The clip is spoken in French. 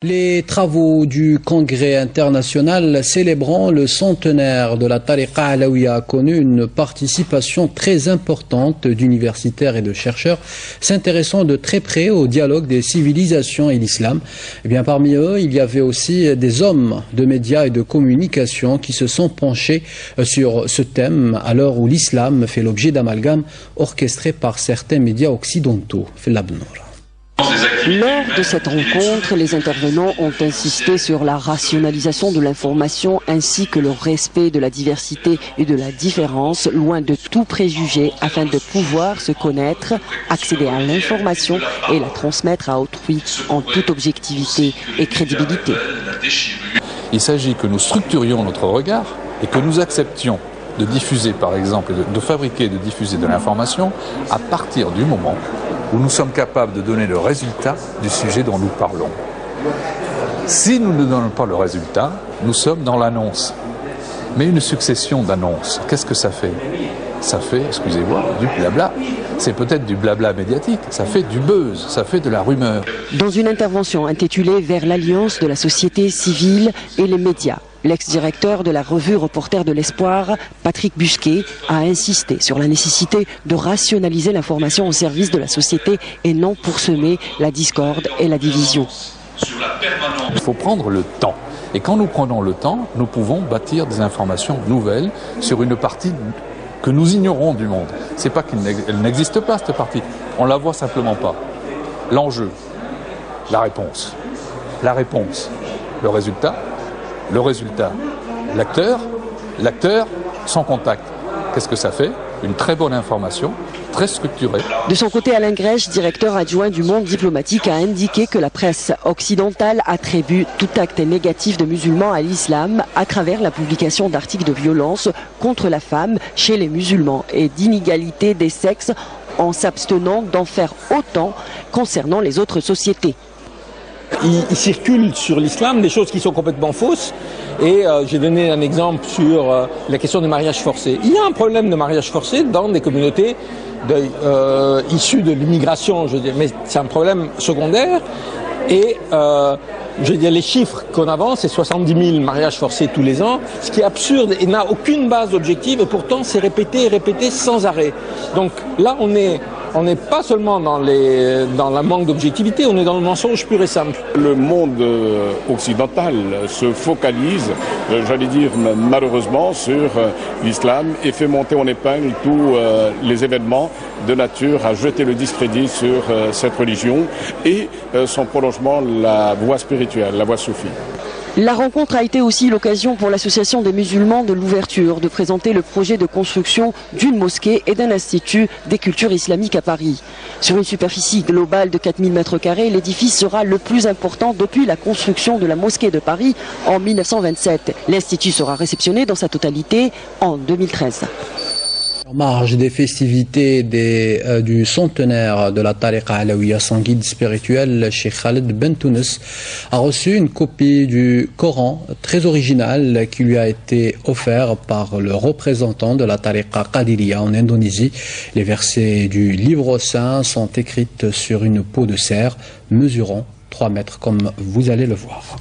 Les travaux du Congrès international célébrant le centenaire de la Tariqa Alaouia a connu une participation très importante d'universitaires et de chercheurs s'intéressant de très près au dialogue des civilisations et l'islam. Eh bien, parmi eux, il y avait aussi des hommes de médias et de communication qui se sont penchés sur ce thème à l'heure où l'islam fait l'objet d'amalgames orchestrés par certains médias occidentaux. Lors de cette rencontre, les intervenants ont insisté sur la rationalisation de l'information ainsi que le respect de la diversité et de la différence, loin de tout préjugé, afin de pouvoir se connaître, accéder à l'information et la transmettre à autrui en toute objectivité et crédibilité. Il s'agit que nous structurions notre regard et que nous acceptions de diffuser, par exemple, de fabriquer et de diffuser de l'information à partir du moment où nous sommes capables de donner le résultat du sujet dont nous parlons. Si nous ne donnons pas le résultat, nous sommes dans l'annonce. Mais une succession d'annonces, qu'est-ce que ça fait? Ça fait, excusez-moi, du blabla. C'est peut-être du blabla médiatique, ça fait du buzz, ça fait de la rumeur. Dans une intervention intitulée « Vers l'alliance de la société civile et les médias », l'ex-directeur de la revue Reporters de l'Espoir, Patrick Busquet, a insisté sur la nécessité de rationaliser l'information au service de la société et non pour semer la discorde et la division. Il faut prendre le temps. Et quand nous prenons le temps, nous pouvons bâtir des informations nouvelles sur une partie que nous ignorons du monde. C'est pas qu'elle n'existe pas, cette partie. On la voit simplement pas. L'enjeu, la réponse, le résultat, l'acteur sans contact. Qu'est-ce que ça fait? Une très bonne information, très structurée. De son côté, Alain Grèche, directeur adjoint du Monde diplomatique, a indiqué que la presse occidentale attribue tout acte négatif de musulmans à l'islam à travers la publication d'articles de violence contre la femme chez les musulmans et d'inégalité des sexes en s'abstenant d'en faire autant concernant les autres sociétés. Il circule sur l'islam des choses qui sont complètement fausses et j'ai donné un exemple sur la question du mariage forcé. Il y a un problème de mariage forcé dans des communautés issues de l'immigration, je veux dire, mais c'est un problème secondaire et je veux dire, les chiffres qu'on avance, c'est 70 000 mariages forcés tous les ans, ce qui est absurde et n'a aucune base objective et pourtant c'est répété et répété sans arrêt. Donc là on n'est pas seulement dans la manque d'objectivité, on est dans le mensonge pur et simple. Le monde occidental se focalise, j'allais dire malheureusement, sur l'islam et fait monter en épingle tous les événements de nature à jeter le discrédit sur cette religion et son prolongement, la voie spirituelle, la voie soufie. La rencontre a été aussi l'occasion pour l'Association des musulmans de l'ouverture de présenter le projet de construction d'une mosquée et d'un institut des cultures islamiques à Paris. Sur une superficie globale de 4000 m², l'édifice sera le plus important depuis la construction de la mosquée de Paris en 1927. L'institut sera réceptionné dans sa totalité en 2013. En marge des festivités du centenaire de la Tariqa Alaouia, son guide spirituel, Cheikh Khaled Ben Tounes, a reçu une copie du Coran très originale qui lui a été offert par le représentant de la Tariqa Qadiriya en Indonésie. Les versets du livre saint sont écrits sur une peau de cerf mesurant 3 mètres comme vous allez le voir.